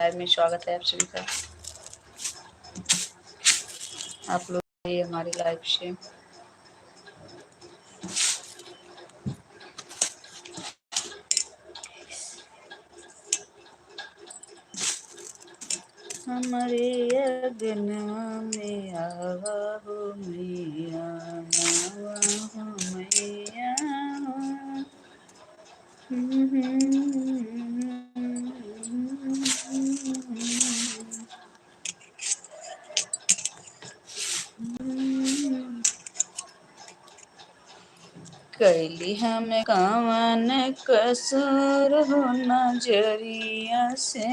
Live में स्वागत है आप सभी का। आप लोग आइए हमारी लाइव से। हमारे अगनवा में आवा हो मैया, आवा हो मैया। कैली हम कवन कसूर हो नजरिया से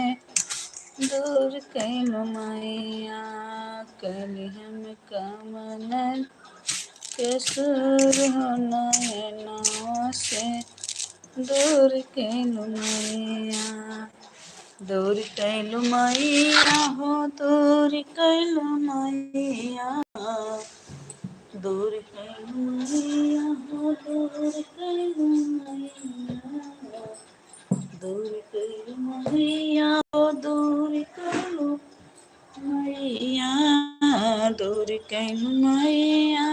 दूर कैलू मैया। कैली हम कवन कसूर हो नयनवा से दूर कैलू मैया। दूर कैलू मैया हो, दूर कैलू मैया। दूर कैलू मैया हो, दूर कैलू मैया। दूर कैलू मैया हो, दूर कैलू मैया। दूर कैलू मैया,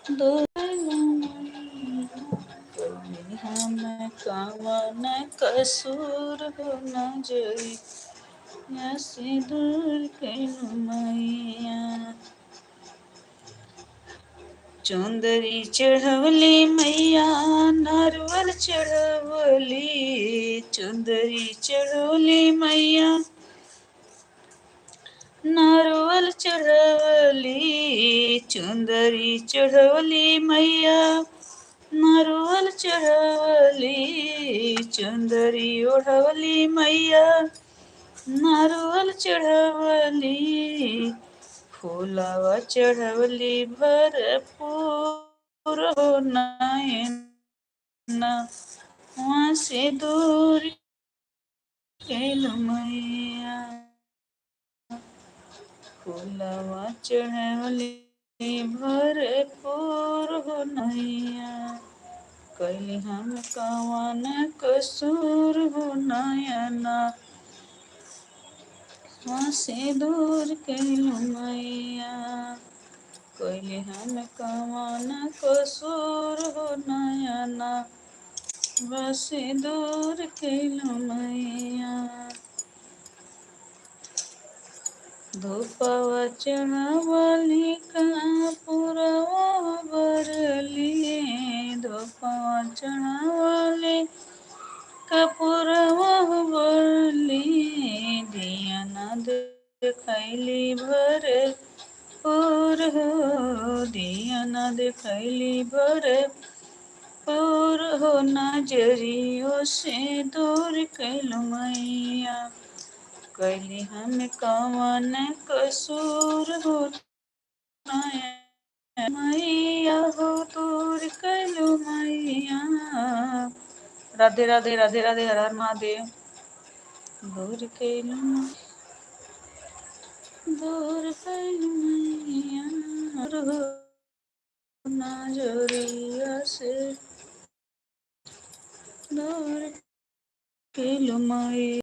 दूर कैलू मैया। कैली हम कवन कसूर हो नजरिया से दूर कैलू मैया। चुंदरी चढ़वली मैया, नरवल चढ़वली। चुंदरी चढ़वली मैया, नरवल चढ़वली। चुंदरी चढ़वली मैया, नरवल चढ़वली। चुंदरी ओढ़वली मैया, नरवल चढ़वली। फूलवा चढ़वली भरपूर हो नयना वहाँ से दूर कैलू मैया। फूलवा चढ़वली भरपूर हो नैया। कैली हम कवन कसूर हो नयना वहाँ से दूर कैलू मैया। कैली हम कवन कसूर हो नयना वहाँ से दूर कैलू मैया। धूपवा चढ़वली कपूरवा बरली। धूपवा चढ़वली कपूरवा बरली। दिया न देखैली भरपूर हो। दिया न देखैली भरपूर हो नजरियों से दूर कैलू मैया। कैली हम कवन कसूर हो मैया हो, दूर कैलू मैया। राधे राधे राधे राधे, हर हर महादेव। दूर कैलू, दूर कैलू मैया नजरिया से दूर कैलू मैया।